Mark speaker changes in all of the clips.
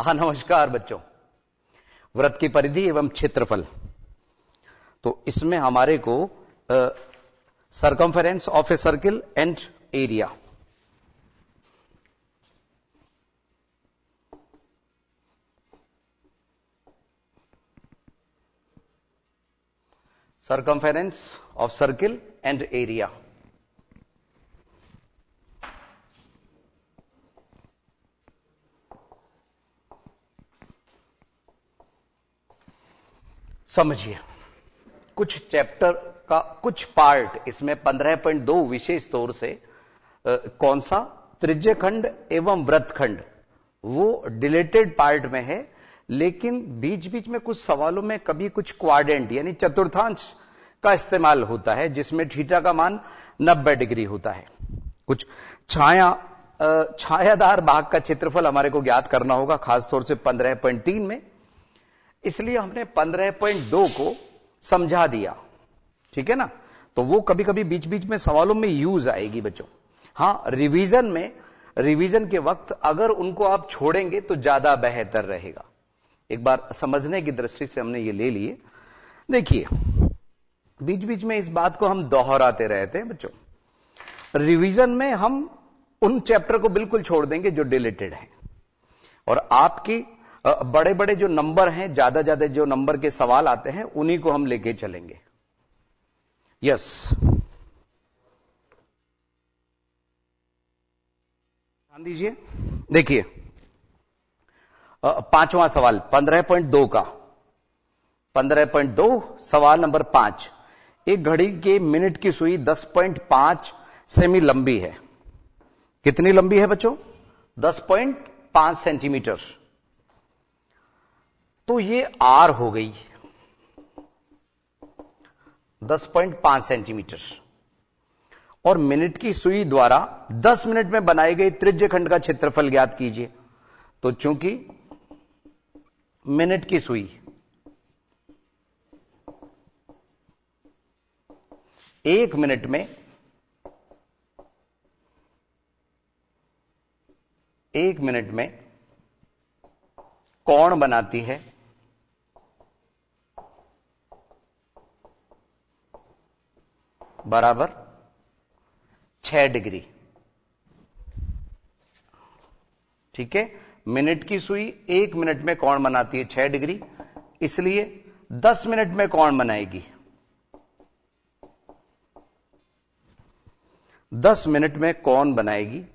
Speaker 1: हाँ नमस्कार बच्चों। वृत्त की परिधि एवं क्षेत्रफल, तो इसमें हमारे को circumference of a circle and area, circumference of circle and area. समझिए, कुछ चैप्टर का कुछ पार्ट इसमें 15.2 विशेष तौर से कौन सा त्रिज्य खंड एवं वृत्त खंड वो डिलेटेड पार्ट में है, लेकिन बीच बीच में कुछ सवालों में कभी कुछ क्वाड्रेंट यानी चतुर्थांश का इस्तेमाल होता है, जिसमें थीटा का मान 90 डिग्री होता है। कुछ छायादार भाग का क्षेत्रफल हमारे को ज्ञात करना होगा, खासतौर से 15.3 में, इसलिए हमने 15.2 को समझा दिया। ठीक है ना, तो वो कभी कभी बीच बीच में सवालों में यूज आएगी बच्चों। हां, रिवीजन के वक्त अगर उनको आप छोड़ेंगे तो ज्यादा बेहतर रहेगा। एक बार समझने की दृष्टि से हमने ये ले लिए। देखिए, बीच बीच में इस बात को हम दोहराते रहते हैं बच्चों। रिवीजन में हम उन चैप्टर को बिल्कुल छोड़ देंगे जो डिलेटेड है, और आपकी बड़े बड़े जो नंबर हैं, ज्यादा ज्यादा जो नंबर के सवाल आते हैं, उन्हीं को हम लेके चलेंगे। यस, ध्यान दीजिए। देखिए, पांचवां सवाल 15.2 का, 15.2 सवाल नंबर 5। एक घड़ी के मिनट की सुई 10.5 सेमी लंबी है। कितनी लंबी है बच्चों? 10.5 सेंटीमीटर। तो ये आर हो गई 10.5 सेंटीमीटर, और मिनट की सुई द्वारा 10 मिनट में बनाई गई त्रिज्य खंड का क्षेत्रफल ज्ञात कीजिए। तो चूंकि मिनट की सुई एक मिनट में कोण बनाती है बराबर 6 डिग्री। ठीक है, मिनट की सुई 1 मिनट में कोण बनाती है 6 डिग्री, इसलिए 10 मिनट में कोण बनाएगी 10 मिनट में कोण बनाएगी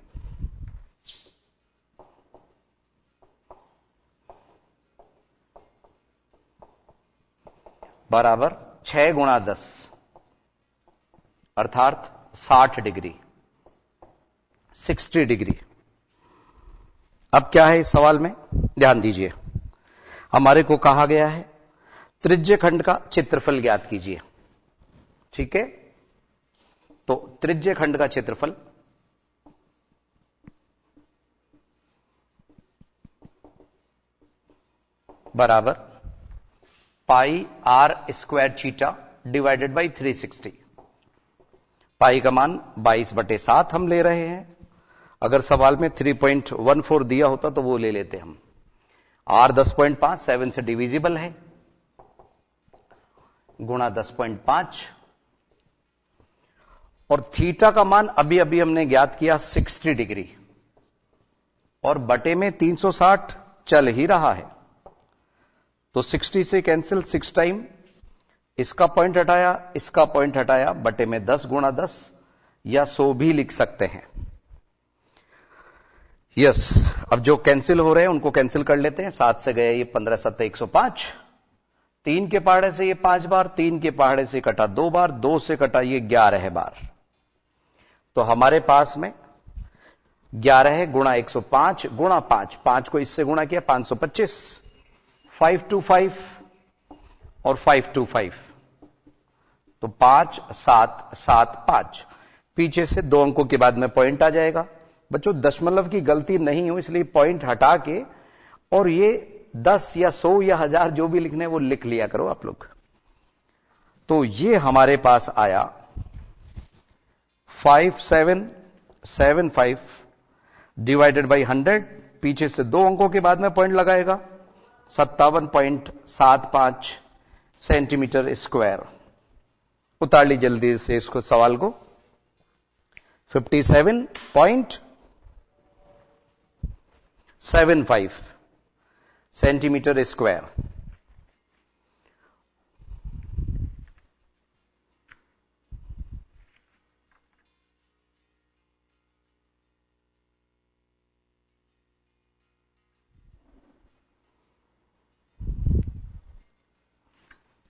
Speaker 1: बराबर 6 गुणा 10 अर्थात 60 डिग्री, 60 डिग्री। अब क्या है इस सवाल में, ध्यान दीजिए। हमारे को कहा गया है त्रिज्य खंड का क्षेत्रफल ज्ञात कीजिए। ठीक है, तो त्रिज्य खंड का क्षेत्रफल बराबर pi r square theta divided by 360। Pi का मान 22/7 हम ले रहे हैं। अगर सवाल में 3.14 दिया होता तो वो ले लेते हम। आर 10.5 7 से डिविजिबल है, गुणा 10.5, और थीटा का मान अभी अभी हमने ज्ञात किया 60 डिग्री, और बटे में 360 चल ही रहा है, तो 60 से कैंसिल, 6 टाइम इसका पॉइंट हटाया, इसका पॉइंट हटाया, बटे में 10 गुणा 10 या 100 भी लिख सकते हैं। यस, अब जो कैंसिल हो रहे हैं उनको कैंसिल कर लेते हैं। 7 से गए ये 15 7 105, 3 के पहाड़े से ये 5 बार, 3 के पहाड़े से कटा 2 बार, 2 से कटा ये 11 बार। तो हमारे पास में 11 गुणा 105 गुणा 5, 5 को इससे गुणा किया 525, 525 और 525, तो 5 7 7 5, पीछे से 2 अंकों के बाद में पॉइंट आ जाएगा। बच्चों, दशमलव की गलती नहीं हो, इसलिए पॉइंट हटा के और ये 10 या 100 या 1000 जो भी लिखने वो लिख लिया करो आप लोग। तो ये हमारे पास आया 5775 डिवाइडेड बाई 100 पीछे से 2 अंकों के बाद में पॉइंट लगाएगा, 57.75 सेंटीमीटर स्क्वायर। उतार ली जल्दी से इसको सवाल को। 57.75 सेंटीमीटर स्क्वायर।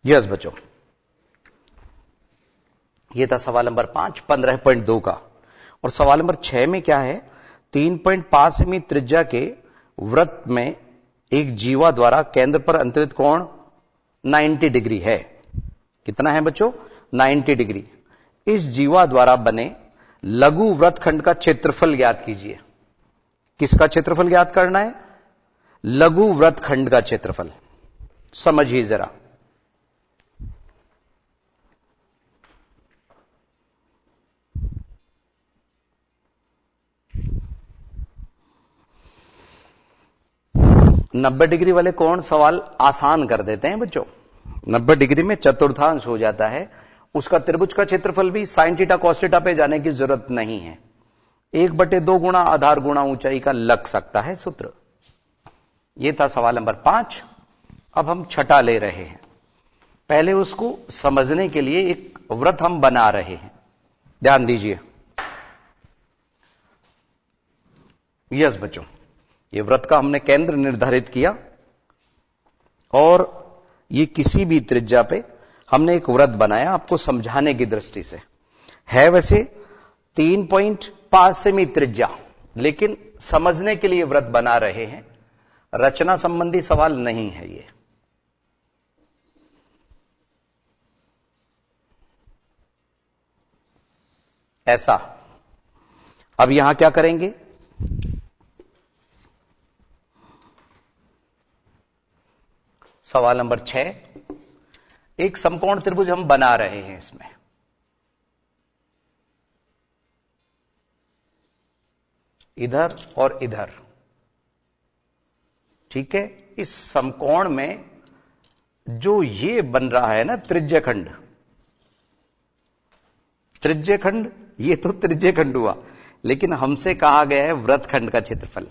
Speaker 1: यस बच्चों, यह था सवाल नंबर 5 15.2 का। और सवाल नंबर 6 में क्या है, 3.5 सेमी त्रिज्या के वृत्त में एक जीवा द्वारा केंद्र पर अंतरित कोण 90 डिग्री है। कितना है बच्चों? 90 डिग्री। इस जीवा द्वारा बने लघु वृत्तखंड का क्षेत्रफल ज्ञात कीजिए। किसका क्षेत्रफल ज्ञात करना है? लघु वृत्तखंड का क्षेत्रफल। समझिए जरा। नब्बे डिग्री वाले कोण सवाल आसान कर देते हैं बच्चों। 90 डिग्री में चतुर्थांश हो जाता है। उसका त्रिभुज का क्षेत्रफल भी साइन थीटा कॉस थीटा पे जाने की जरूरत नहीं है। 1/2 गुणा आधार गुणा ऊंचाई का लग सकता है सूत्र। यह था सवाल नंबर 5। अब हम छठा ले रहे हैं। पहले उसको समझने के लिए एक वृत्त हम बना रहे हैं। ध्यान दीजिए। यस बच्चों, ये वृत्त का हमने केंद्र निर्धारित किया और ये किसी भी त्रिज्या पे हमने एक वृत्त बनाया आपको समझाने की दृष्टि से। है वैसे 3.5 सेमी त्रिज्या, लेकिन समझने के लिए वृत्त बना रहे हैं। रचना संबंधी सवाल नहीं है ये। ऐसा। अब यहां क्या करेंगे? सवाल नंबर 6, एक समकोण त्रिभुज हम बना रहे हैं। इसमें इधर और इधर, ठीक है। इस समकोण में जो ये बन रहा है ना त्रिज्यखंड, त्रिज्यखंड, ये तो त्रिज्यखंड हुआ, लेकिन हमसे कहा गया है वृत्तखंड का क्षेत्रफल।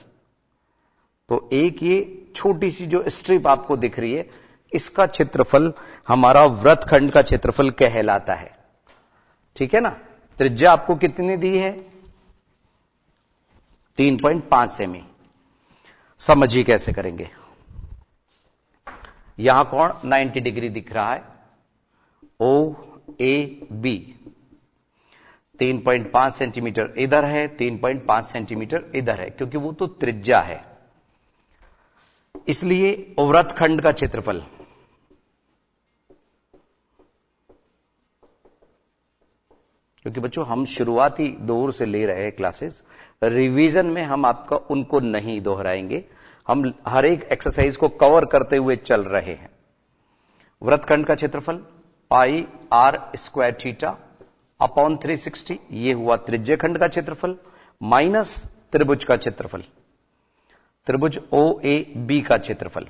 Speaker 1: तो एक ये छोटी सी जो स्ट्रिप आपको दिख रही है, इसका क्षेत्रफल हमारा वृत्तखंड का क्षेत्रफल कहलाता है। ठीक है ना। त्रिज्या आपको कितनी दी है? 3.5 सेमी। समझिए कैसे करेंगे। यहां कोण 90 डिग्री दिख रहा है। ओ ए बी 3.5 सेंटीमीटर इधर है, 3.5 सेंटीमीटर इधर है, क्योंकि वो तो त्रिज्या है। इसलिए वृत्तखंड का क्षेत्रफल, क्योंकि बच्चों हम शुरुआती दौर से ले रहे हैं क्लासेस, रिवीजन में हम आपका उनको नहीं दोहराएंगे। हम हर एक एक्सरसाइज को कवर करते हुए चल रहे हैं। वृत्तखंड का क्षेत्रफल पाई आर स्क्वायर थीटा अपॉन 360, ये हुआ त्रिज्यखंड का क्षेत्रफल, माइनस त्रिभुज का क्षेत्रफल, त्रिभुज ओ ए बी का क्षेत्रफल।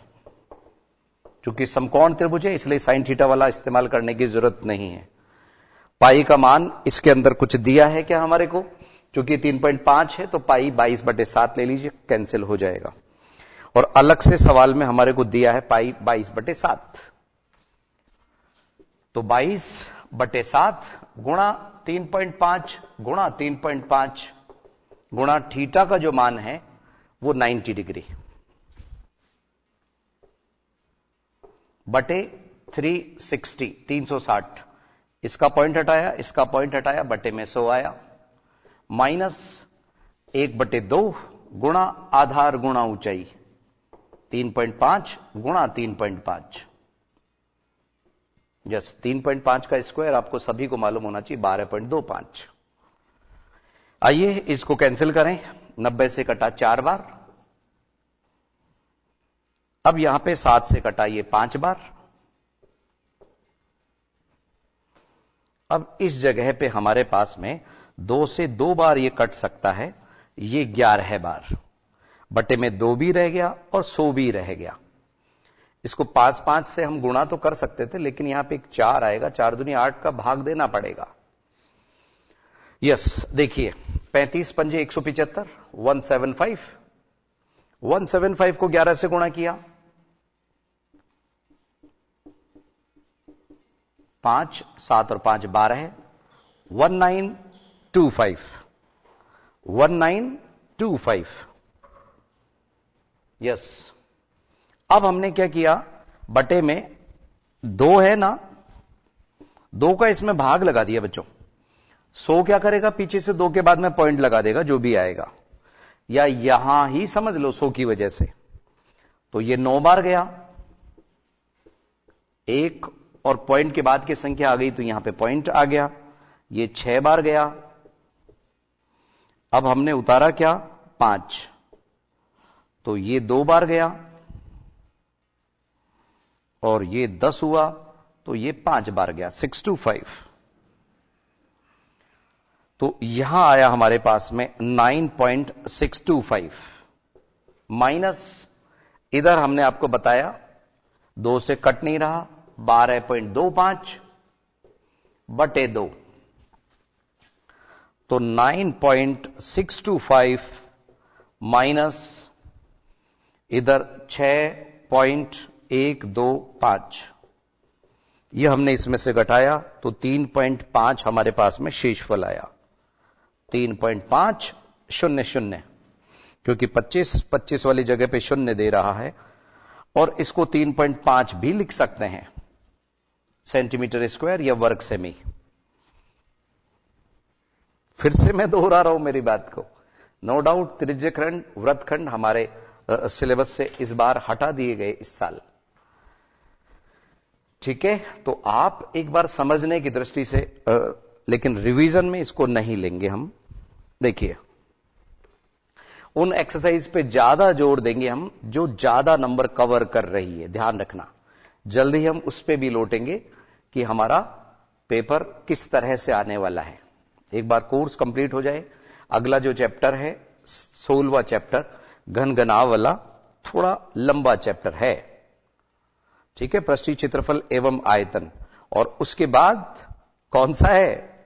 Speaker 1: चूंकि समकोण त्रिभुज है इसलिए साइन थीटा वाला इस्तेमाल करने की जरूरत नहीं है। पाई का मान इसके अंदर कुछ दिया है क्या हमारे को? चूंकि 3.5 है तो पाई 22/7 ले लीजिए, कैंसिल हो जाएगा। और अलग से सवाल में हमारे को दिया है पाई 22/7, तो 22/7 गुणा 3.5 गुणा 3.5 गुणा थीटा का जो मान है वो 90 डिग्री बटे 360, 360। इसका पॉइंट हटाया, इसका पॉइंट हटाया, बटे में 100 आया, माइनस 1/2 गुणा आधार गुणा ऊंचाई, 3.5 गुणा 3.5। यस, 3.5 का स्क्वायर आपको सभी को मालूम होना चाहिए 12.25। आइए इसको कैंसिल करें। 90 से कटा 4 बार। अब यहां पे 7 से कटा ये 5 बार। अब इस जगह पे हमारे पास में 2 से 2 बार ये कट सकता है, ये 11 बार। बटे में 2 भी रह गया और 100 भी रह गया। इसको 5 5 से हम गुणा तो कर सकते थे, लेकिन यहां पे एक 4 आएगा, 4 दूनी 8 का भाग देना पड़ेगा। यस, देखिए 35 पंजे 175, 175, 175 को 11 से गुणा किया, 5 7 और 5 12 है, 1925, 1925। यस, अब हमने क्या किया, बटे में 2 है ना, 2 का इसमें भाग लगा दिया बच्चों। 100 क्या करेगा, पीछे से 2 के बाद में पॉइंट लगा देगा, जो भी आएगा, या यहां ही समझ लो 100 की वजह से। तो ये 9 बार गया, 1 और पॉइंट के बाद की संख्या आ गई तो यहां पे पॉइंट आ गया। ये 6 बार गया। अब हमने उतारा क्या, 5, तो ये 2 बार गया, और ये 10 हुआ तो ये 5 बार गया, 625। तो यहां आया हमारे पास में 9.625 माइनस, इधर हमने आपको बताया 2 से कट नहीं रहा, 12.25 बटे 2, तो 9.625 माइनस इधर 6.125, यह हमने इसमें से घटाया तो 3.5 हमारे पास में शेषफल आया, 3.500, क्योंकि 25 वाली जगह पे 0 दे रहा है, और इसको 3.5 भी लिख सकते हैं, सेंटीमीटर स्क्वायर या वर्ग सेमी। फिर से मैं दोहरा रहा हूं मेरी बात को, नो डाउट त्रिज्यखंड वृत्तखंड हमारे सिलेबस से इस बार हटा दिए गए इस साल, ठीक है। तो आप एक बार समझने की दृष्टि से, लेकिन रिवीजन में इसको नहीं लेंगे हम। देखिए, उन एक्सरसाइज पे ज्यादा जोर देंगे हम जो ज्यादा नंबर कवर कर रही है, ध्यान रखना। जल्दी हम उस पे भी लौटेंगे कि हमारा पेपर किस तरह से आने वाला है। एक बार कोर्स कंप्लीट हो जाए, अगला जो चैप्टर है 16वां चैप्टर, घन घनाव वाला, थोड़ा लंबा चैप्टर है, ठीक है, पृष्ठीय क्षेत्रफल एवं आयतन। और उसके बाद कौन सा है,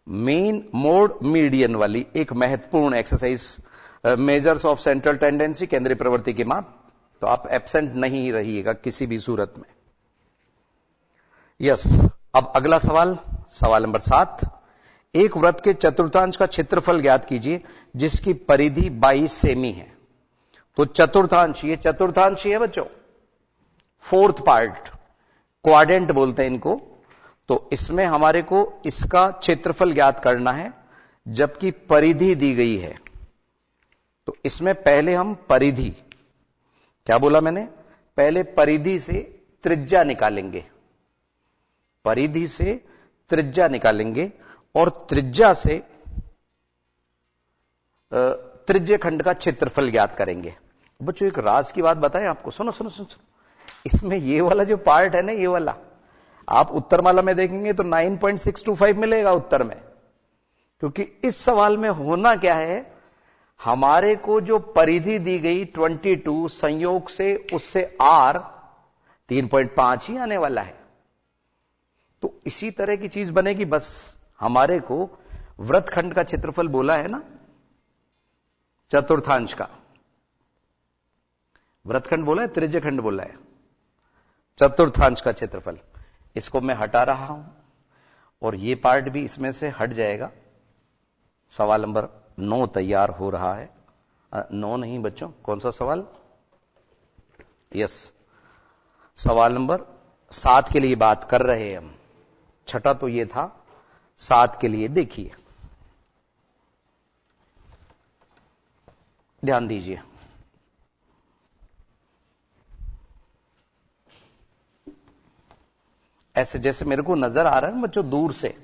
Speaker 1: मेन मोड मीडियन वाली एक महत्वपूर्ण exercise, measures of central tendency, केंद्रीय प्रवृत्ति के माप। तो आप एब्सेंट नहीं रहिएगा किसी भी सूरत में। यस, अब अगला सवाल, सवाल नंबर 7, एक वृत्त के चतुर्थांश का क्षेत्रफल ज्ञात कीजिए जिसकी परिधि 22 सेमी है। तो चतुर्थांश, ये चतुर्थांश है बच्चों, फोर्थ पार्ट, क्वाड्रेंट बोलते हैं इनको। तो इसमें हमारे को इसका क्षेत्रफल ज्ञात करना है, जबकि परिधि दी गई है। तो इसमें पहले हम परिधि, क्या बोला मैंने, पहले परिधि से त्रिज्या निकालेंगे, परिधि से त्रिज्या निकालेंगे, और त्रिज्या से त्रिज्यखंड का क्षेत्रफल ज्ञात करेंगे। बच्चों एक राज की बात बताएं आपको, सुनो सुनो सुनो, इसमें ये वाला जो पार्ट है ना, ये वाला आप उत्तरमाला में देखेंगे तो 9.625 मिलेगा उत्तर में, क्योंकि इस सवाल में होना क्या है, हमारे को जो परिधि दी गई 22 संयोग से उससे r 3.5 ही आने वाला है। तो इसी तरह की चीज बनेगी, बस हमारे को वृत्तखंड का क्षेत्रफल बोला है ना, चतुर्थांश का, वृत्तखंड बोला है, त्रिज्यखंड बोला है, चतुर्थांश का क्षेत्रफल, इसको मैं हटा रहा हूं और ये पार्ट भी इसमें से हट जाएगा। सवाल नंबर 9 तैयार हो रहा है। 9 नहीं बच्चों, कौन सा सवाल, यस, सवाल नंबर 7 के लिए बात कर रहे हैं हम। छठा तो ये था, 7 के लिए देखिए, ध्यान दीजिए। ऐसे जैसे मेरे को नजर आ रहा है बच्चों दूर से,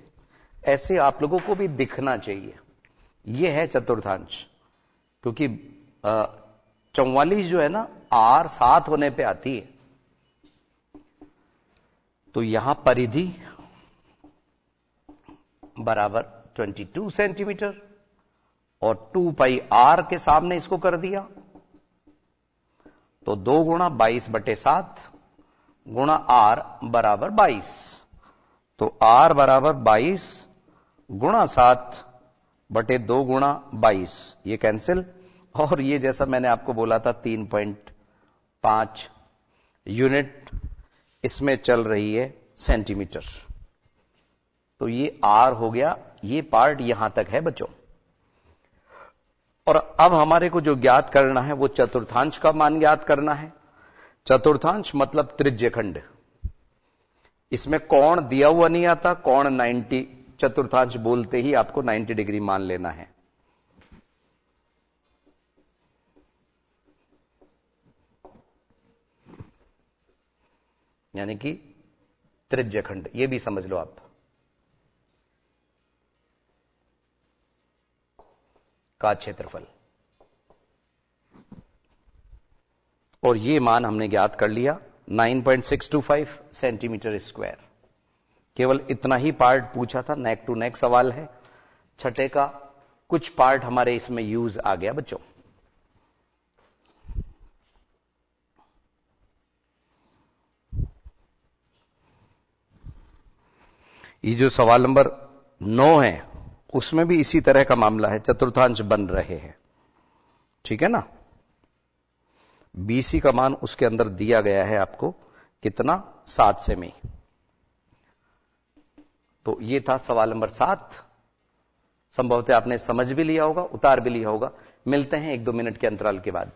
Speaker 1: ऐसे आप लोगों को भी दिखना चाहिए। यह है चतुर्थांश, क्योंकि 44 जो है ना, r 7 होने पे आती है। तो यहां परिधि बराबर 22 सेंटीमीटर, और 2 पाई आर के सामने इसको कर दिया, तो 2 गुणा 22/7 गुणा आर बराबर 22। तो आर बराबर 22 गुणा 7/2 गुणा 22, ये कैंसिल। और ये जैसा मैंने आपको बोला था 3.5 यूनिट इसमें चल रही है सेंटीमीटर, तो ये आर हो गया। ये पार्ट यहां तक है बच्चों। और अब हमारे को जो ज्ञात करना है वो चतुर्थांश का मान ज्ञात करना है। चतुर्थांश मतलब त्रिज्यखंड। इसमें कोण दिया हुआ नहीं आता, कोण 90, चतुर्थांश बोलते ही आपको 90 डिग्री मान लेना है। यानी कि त्रिज्यखंड, ये भी समझ लो आप, का क्षेत्रफल। और ये मान हमने ज्ञात कर लिया 9.625 सेंटीमीटर स्क्वायर। केवल इतना ही पार्ट पूछा था, नेक टू नेक सवाल है। छठे का कुछ पार्ट हमारे इसमें यूज आ गया बच्चों। ये जो सवाल नंबर 9 है उसमें भी इसी तरह का मामला है, चतुर्थांश बन रहे हैं, ठीक है ना। बीसी का मान उसके अंदर दिया गया है आपको कितना, 7 सेमी। तो ये था सवाल नंबर 7। संभवतः आपने समझ भी लिया होगा, उतार भी लिया होगा। मिलते हैं 1-2 मिनट के अंतराल के बाद।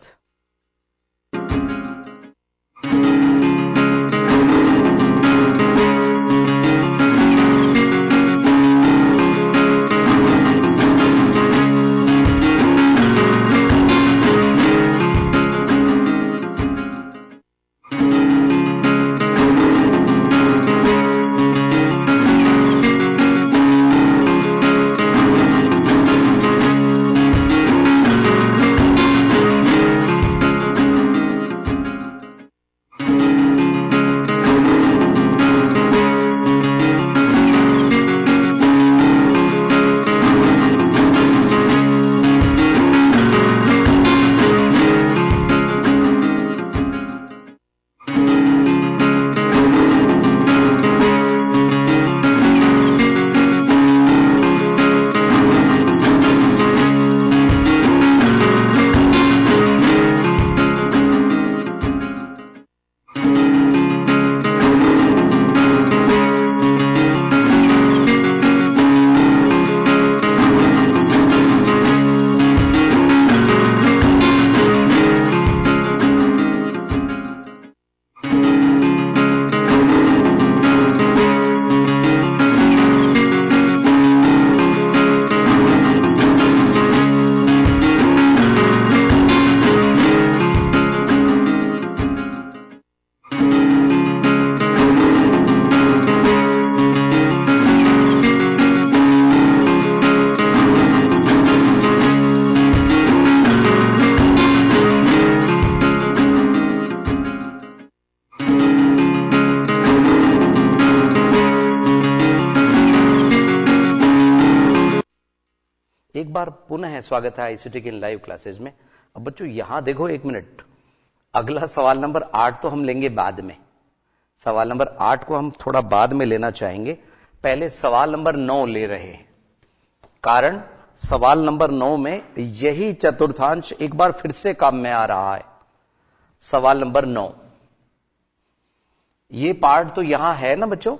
Speaker 1: एक बार पुनः स्वागत है आईसीटी के लाइव क्लासेस में। अब बच्चों यहां देखो, 1 मिनट, अगला सवाल नंबर 8 तो हम लेंगे बाद में। सवाल नंबर 8 को हम थोड़ा बाद में लेना चाहेंगे, पहले सवाल नंबर 9 ले रहे हैं। कारण सवाल नंबर 9 में यही चतुर्थांश एक बार फिर से काम में आ रहा है। सवाल नंबर 9, ये पार्ट तो यहां है ना बच्चों,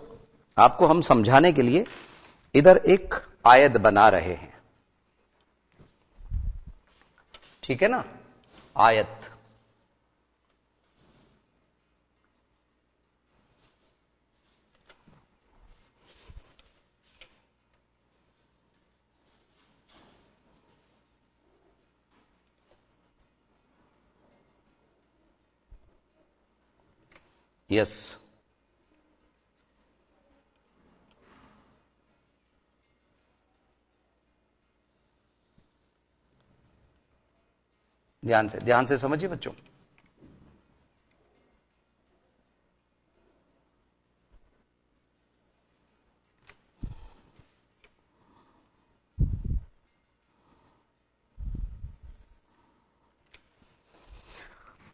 Speaker 1: आपको हम समझाने के लिए इधर एक आयत बना रहे हैं, ठीक है ना, आयत। यस, ध्यान से समझिए बच्चों।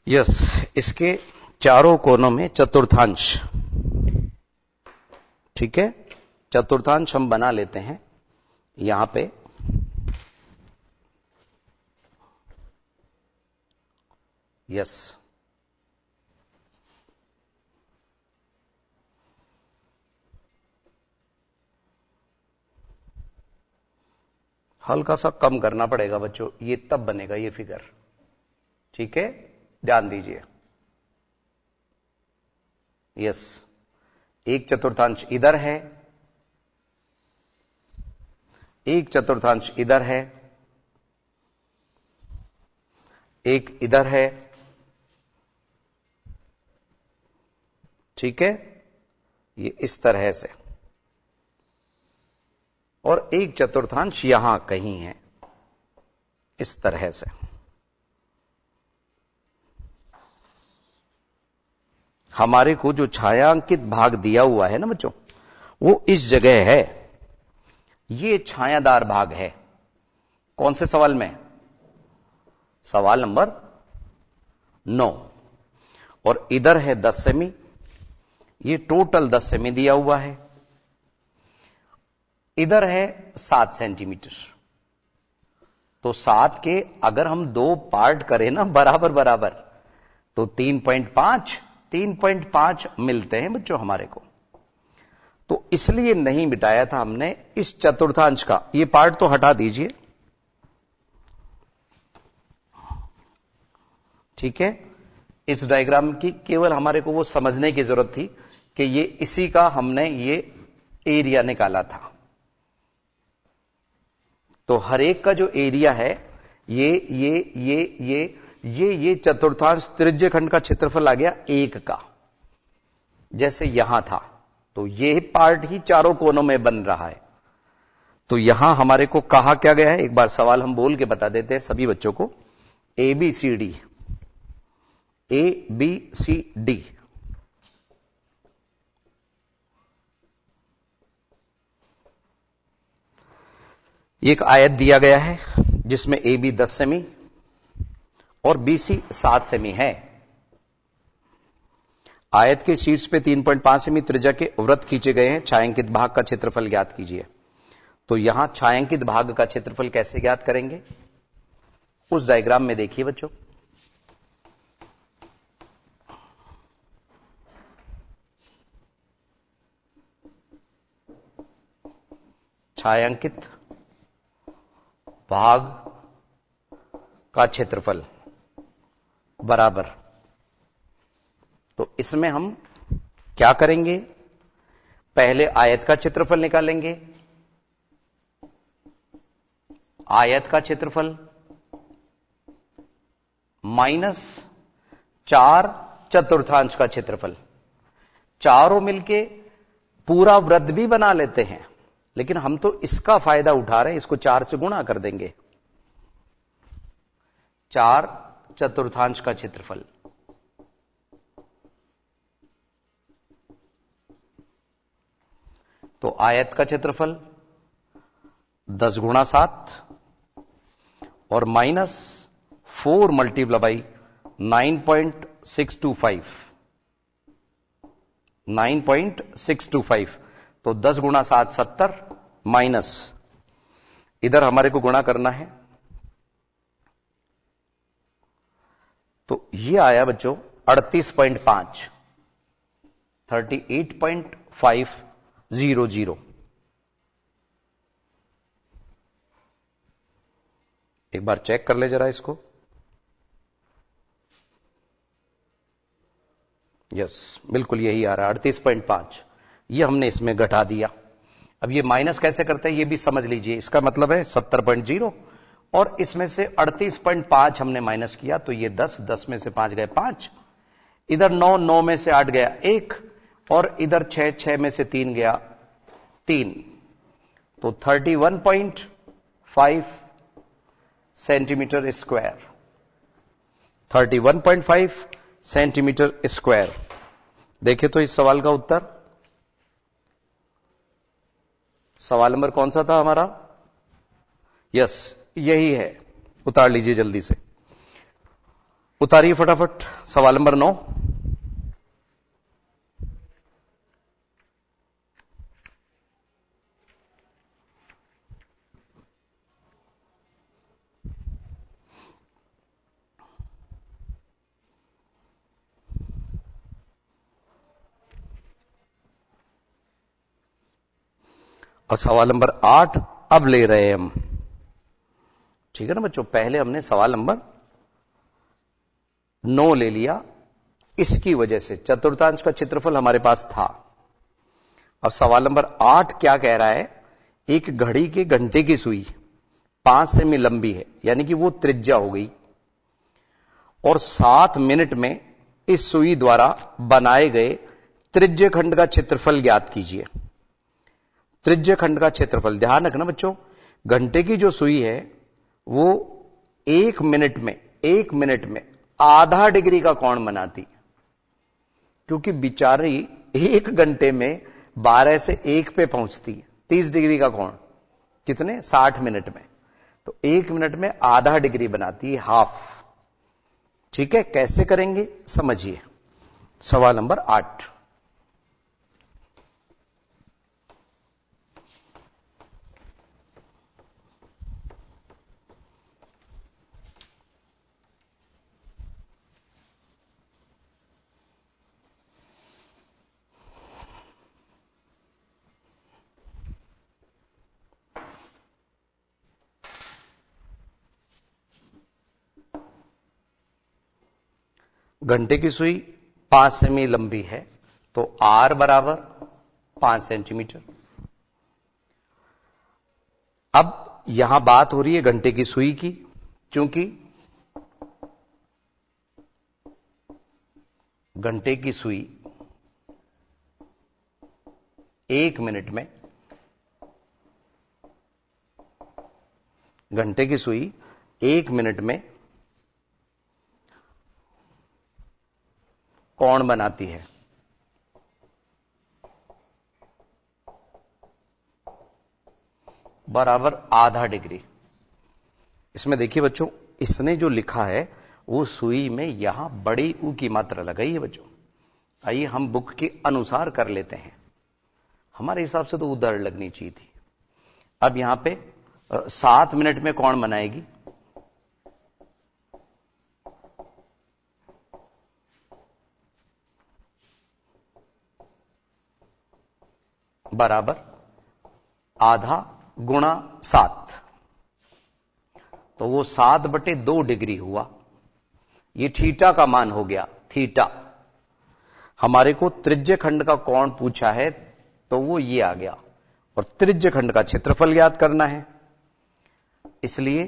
Speaker 1: यस, इसके चारों कोनों में चतुर्थांश, ठीक है, चतुर्थांश हम बना लेते हैं यहां पे। यस, हल्का सा कम करना पड़ेगा बच्चों, ये तब बनेगा ये फिगर, ठीक है, ध्यान दीजिए। यस, एक चतुर्थांश इधर है, एक चतुर्थांश इधर है, एक इधर है, ठीक है, ये इस तरह से, और एक चतुर्थांश यहां कहीं है इस तरह से। हमारे को जो छायांकित भाग दिया हुआ है ना बच्चों, वो इस जगह है, ये छायादार भाग है। कौन से सवाल में? सवाल नंबर 9। और इधर है 10 सेमी, ये टोटल 10 सेमी दिया हुआ है। इधर है 7 सेंटीमीटर। तो 7 के अगर हम 2 पार्ट करें ना बराबर बराबर, तो 3.5 मिलते हैं बच्चों हमारे को। तो इसलिए नहीं मिटाया था हमने इस चतुर्थांश का, ये पार्ट तो हटा दीजिए, ठीक है। इस डायग्राम की केवल हमारे को वो समझने की जरूरत थी कि ये इसी का हमने ये एरिया निकाला था। तो हर एक का जो एरिया है, ये चतुर्थांश त्रिज्यखंड का क्षेत्रफल आ गया 1 का, जैसे यहां था। तो ये पार्ट ही चारों कोनों में बन रहा है। तो यहां हमारे को कहा क्या गया है, एक बार सवाल हम बोल के बता देते हैं सभी बच्चों को। ABCD, ABCD, एक आयत दिया गया है जिसमें AB 10 सेमी और BC 7 सेमी है। आयत के शीर्ष पे 3.5 सेमी त्रिज्या के वृत्त खींचे गए हैं। छायांकित भाग का क्षेत्रफल ज्ञात कीजिए। तो यहां छायांकित भाग का क्षेत्रफल कैसे ज्ञात करेंगे, उस डायग्राम में देखिए बच्चों। छायांकित भाग का क्षेत्रफल बराबर, तो इसमें हम क्या करेंगे, पहले आयत का क्षेत्रफल निकालेंगे। आयत का क्षेत्रफल माइनस 4 चतुर्थांश का क्षेत्रफल। चारों मिलके पूरा वृत्त भी बना लेते हैं, लेकिन हम तो इसका फायदा उठा रहे हैं, इसको 4 से गुणा कर देंगे। 4 चतुर्थांश का क्षेत्रफल, तो आयत का क्षेत्रफल 10 गुणा 7 और माइनस 4 मल्टीप्लाई बाई 9.625, तो 10 गुणा 7 70, माइनस इधर हमारे को गुणा करना है। तो ये आया बच्चों 38.5, 38.500। एक बार चेक कर ले जरा इसको। यस, बिल्कुल यही आ रहा है 38.5। ये हमने इसमें घटा दिया। अब ये माइनस कैसे करते हैं ये भी समझ लीजिए। इसका मतलब है 70.0 और इसमें से 38.5 हमने माइनस किया, तो ये 10 में से 5 गए 5, इधर 9 में से 8 गया 1, और इधर 6 में से 3 गया 3, तो 31.5 सेंटीमीटर स्क्वायर, 31.5 सेंटीमीटर स्क्वायर। देखिए तो इस सवाल का उत्तर, सवाल नंबर कौन सा था हमारा? यस, यही है, उतार लीजिए जल्दी से। उतारिए फटाफट सवाल नंबर 9। और सवाल नंबर 8 अब ले रहे हैं हम, ठीक है ना बच्चों। पहले हमने सवाल नंबर 9 ले लिया, इसकी वजह से चतुर्थांश का क्षेत्रफल हमारे पास था। अब सवाल नंबर 8 क्या कह रहा है, एक घड़ी के घंटे की सुई 5 सेमी लंबी है, यानी कि वो त्रिज्या हो गई, और 7 मिनट में इस सुई द्वारा बनाए गए त्रिज्य खंड का क्षेत्रफल ज्ञात कीजिए। त्रिज्य खंड का क्षेत्रफल, ध्यान रखना बच्चों, घंटे की जो सुई है वो 1 मिनट में आधा डिग्री का कोण बनाती, क्योंकि बिचारी 1 घंटे में 12 से 1 पे पहुंचती है। 30 डिग्री का कोण कितने 60 मिनट में, तो 1 मिनट में आधा डिग्री बनाती है, हाफ। ठीक है, कैसे करेंगे समझिए। सवाल नंबर 8। घंटे की सुई 5 सेमी लंबी है, तो R बराबर 5 सेंटीमीटर। अब यहां बात हो रही है घंटे की सुई की, क्योंकि घंटे की सुई 1 मिनट में, घंटे की सुई 1 मिनट में कोण बनाती है। बराबर आधा डिग्री। इसमें देखिए बच्चों, इसने जो लिखा है वो सुई में यहां बड़ी ऊ की मात्रा लगाई है बच्चों। आइए हम बुक के अनुसार कर लेते हैं, हमारे हिसाब से तो उधर लगनी चाहिए थी। अब यहां पे 7 मिनट में कोण बनाएगी, बराबर आधा गुणा 7, तो वो 7/2 डिग्री हुआ। ये थीटा का मान हो गया। थीटा हमारे को त्रिज्य खंड का कोण पूछा है, तो वो ये आ गया, और त्रिज्य खंड का क्षेत्रफल ज्ञात करना है, इसलिए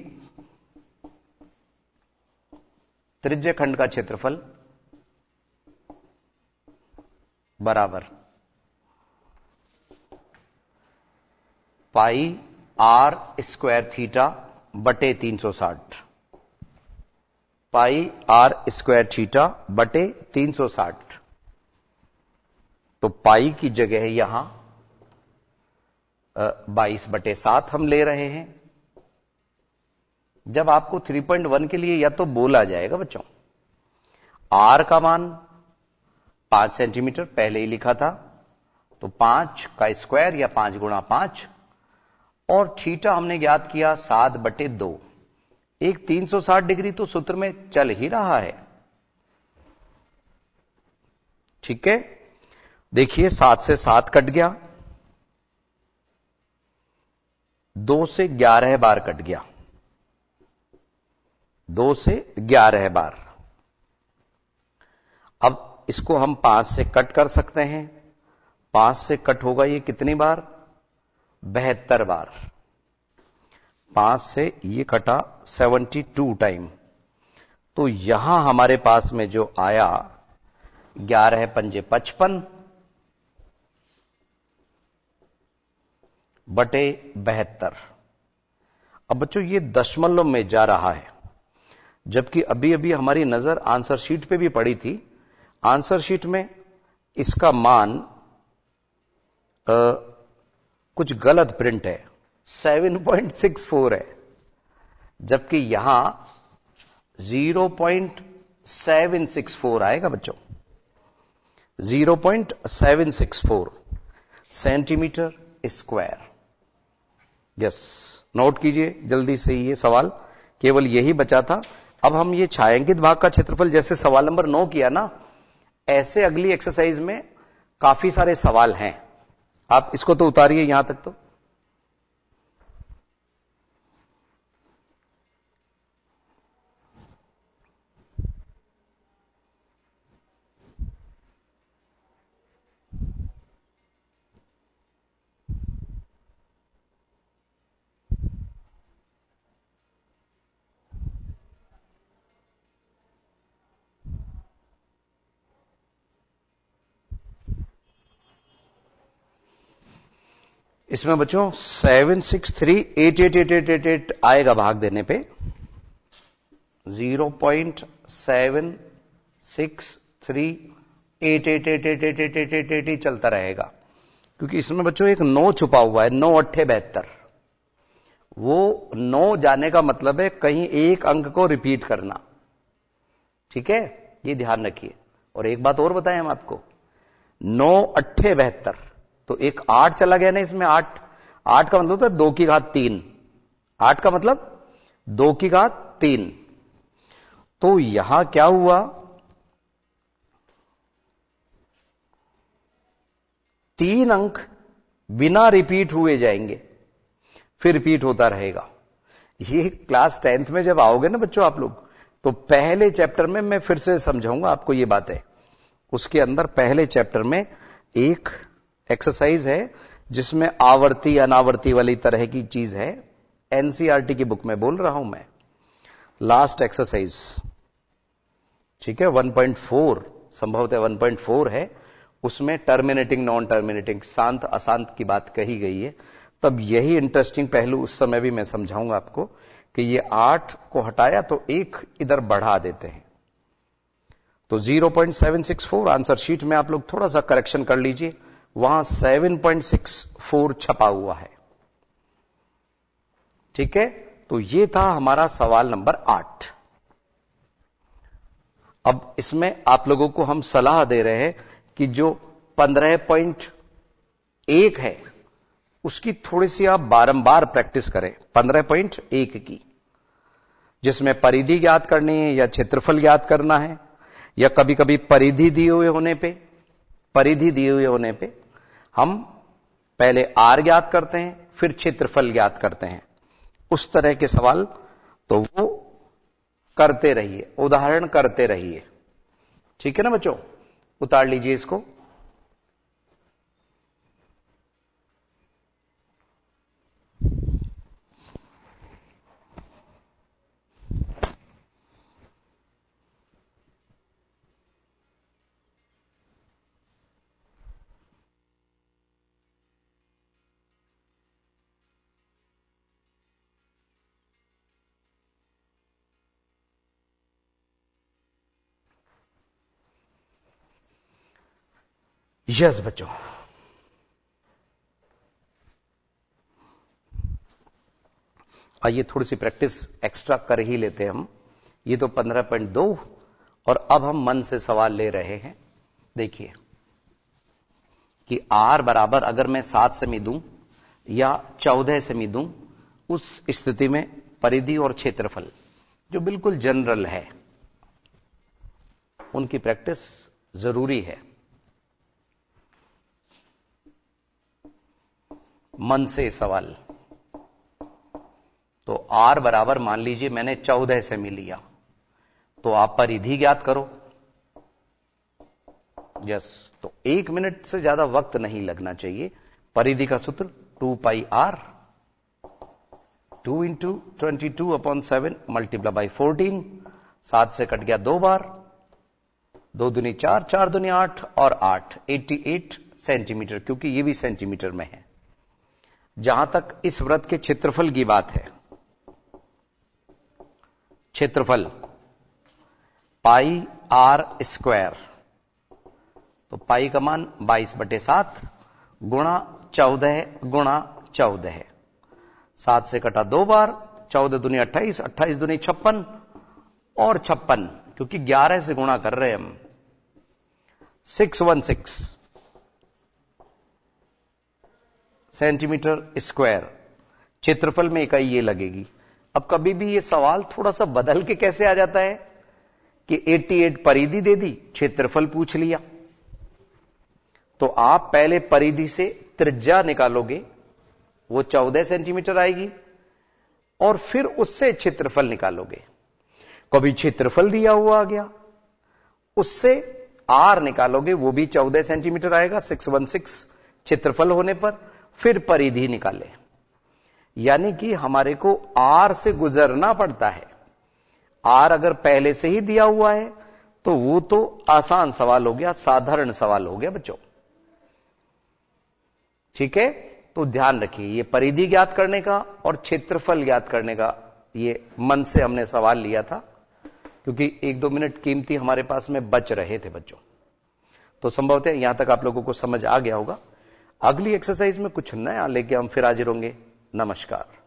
Speaker 1: त्रिज्य खंड का क्षेत्रफल बराबर पाई R स्क्वायर थीटा बटे 360, पाई R स्क्वायर थीटा बटे 360। तो पाई की जगह यहां 22/7 हम ले रहे हैं। जब आपको 3.1 के लिए या तो बोला जाएगा बच्चों, R का मान 5 सेंटीमीटर पहले ही लिखा था, तो 5 का स्क्वायर या 5 गुणा 5, और थीटा हमने ज्ञात किया 7/2। एक 360 डिग्री तो सूत्र में चल ही रहा है। ठीक है, देखिए 7 से 7 कट गया, 2 से 11 बार कट गया, 2 से 11 बार। अब इसको हम 5 से कट कर सकते हैं। 5 से कट होगा ये कितनी बार, 72 बार। 5 से ये कटा 72 टाइम। तो यहां हमारे पास में जो आया 11 पंजे 55 बटे 72। अब बच्चों ये दशमलव में जा रहा है, जबकि अभी अभी हमारी नजर आंसर शीट पे भी पड़ी थी। आंसर शीट में इसका मान कुछ गलत प्रिंट है, 7.64 है, जबकि यहां 0.0 0.764 आएगा बच्चों, 0.764 सेंटीमीटर स्क्वायर। यस, नोट कीजिए जल्दी से, ये सवाल केवल यही बचा था। अब हम ये छायांकित भाग का क्षेत्रफल जैसे सवाल नंबर 9 किया ना, ऐसे अगली एक्सरसाइज में काफी सारे सवाल हैं। आप इसको तो उतारिए यहां तक। तो इसमें बच्चों 7638888 आएगा भाग देने पे, 0.763888888 चलता रहेगा, क्योंकि इसमें बच्चों एक 9 छुपा हुआ है, 9 अट्ठे 72। वो 9 जाने का मतलब है कहीं एक अंक को रिपीट करना, ठीक है, ये ध्यान रखिए। और एक बात और बताएं हम आपको, 9 अट्ठे 72, तो एक 8 चला गया ना इसमें, 8 का मतलब होता है 2 की घात 3, 8 का मतलब 2 की घात 3। तो यहां क्या हुआ, 3 अंक बिना रिपीट हुए जाएंगे, फिर रिपीट होता रहेगा। ये क्लास 10th में जब आओगे ना बच्चों आप लोग, तो पहले चैप्टर में मैं फिर से समझाऊंगा आपको ये बातें। उसके अंदर पहले चैप्टर में एक एक्सरसाइज है जिसमें आवर्ती अनावर्ती वाली तरह की चीज है, एनसीईआरटी की बुक में बोल रहा हूं मैं, लास्ट एक्सरसाइज, ठीक है, 1.4 संभवतः 1.4 है, उसमें टर्मिनेटिंग नॉन टर्मिनेटिंग, शांत अशांत की बात कही गई है। तब यही इंटरेस्टिंग पहलू उस समय भी मैं समझाऊंगा आपको कि ये 8 को हटाया तो 1 इधर बढ़ा देते हैं। तो 0.764 आंसर शीट में आप लोग थोड़ा सा करेक्शन कर लीजिए, वहां 7.64 छपा हुआ है, ठीक है। तो ये था हमारा सवाल नंबर 8। अब इसमें आप लोगों को हम सलाह दे रहे हैं कि जो 15.1 है उसकी थोड़ी सी आप बारंबार प्रैक्टिस करें, 15.1 की, जिसमें परिधि ज्ञात करनी है या क्षेत्रफल ज्ञात करना है, या कभी कभी परिधि दिए हुए होने पे हम पहले आर ज्ञात करते हैं फिर क्षेत्रफल ज्ञात करते हैं, उस तरह के सवाल तो वो करते रहिए, उदाहरण करते रहिए, ठीक है ना बच्चों। उतार लीजिए इसको। यस बच्चों, आइए थोड़ी सी प्रैक्टिस एक्स्ट्रा कर ही लेते हैं हम। ये तो 15.2 और अब हम मन से सवाल ले रहे हैं। देखिए कि R बराबर अगर मैं 7 सेमी दूं या 14 सेमी दूं, उस स्थिति में परिधि और क्षेत्रफल जो बिल्कुल जनरल है उनकी प्रैक्टिस जरूरी है। मन से सवाल, तो R बराबर मान लीजिए मैंने 14 सेमी लिया, तो आप परिधि ज्ञात करो। यस, तो 1 मिनट से ज्यादा वक्त नहीं लगना चाहिए। परिधि का सूत्र 2 पाई R, 2 इंटू 22/7 मल्टीप्लाई बाई 14, 7 से कट गया 2 बार, 2 दूनी 4, 4 दूनी 8 और 8, 88 सेंटीमीटर, क्योंकि ये भी सेंटीमीटर में है। जहां तक इस वृत्त के क्षेत्रफल की बात है, क्षेत्रफल पाई R स्क्वायर, तो पाई का मान 22/7 गुणा 14 गुणा 14 है, 7 से कटा 2 बार, 14 दूनी 28, 28 दूनी 56 और 56, क्योंकि 11 से गुणा कर रहे हैं हम। 616 सेंटीमीटर स्क्वायर क्षेत्रफल में इकाई ये लगेगी। अब कभी भी ये सवाल थोड़ा सा बदल के कैसे आ जाता है कि 88 परिधि दे दी, क्षेत्रफल पूछ लिया, तो आप पहले परिधि से त्रिज्या निकालोगे, वो 14 सेंटीमीटर आएगी, और फिर उससे क्षेत्रफल निकालोगे। कभी क्षेत्रफल दिया हुआ आ गया, उससे आर निकालोगे, वो भी 14 सेंटीमीटर आएगा 616 क्षेत्रफल होने पर, फिर परिधि निकाले। यानी कि हमारे को आर से गुजरना पड़ता है। आर अगर पहले से ही दिया हुआ है तो वो तो आसान सवाल हो गया, साधारण सवाल हो गया बच्चों। ठीक है, तो ध्यान रखिए, ये परिधि ज्ञात करने का और क्षेत्रफल ज्ञात करने का ये मन से हमने सवाल लिया था, क्योंकि 1-2 मिनट कीमती हमारे पास में बच रहे थे बच्चों। तो संभवतः यहां तक आप लोगों को समझ आ गया होगा। अगली एक्सरसाइज में कुछ नया लेके हम फिर हाजिर होंगे। नमस्कार।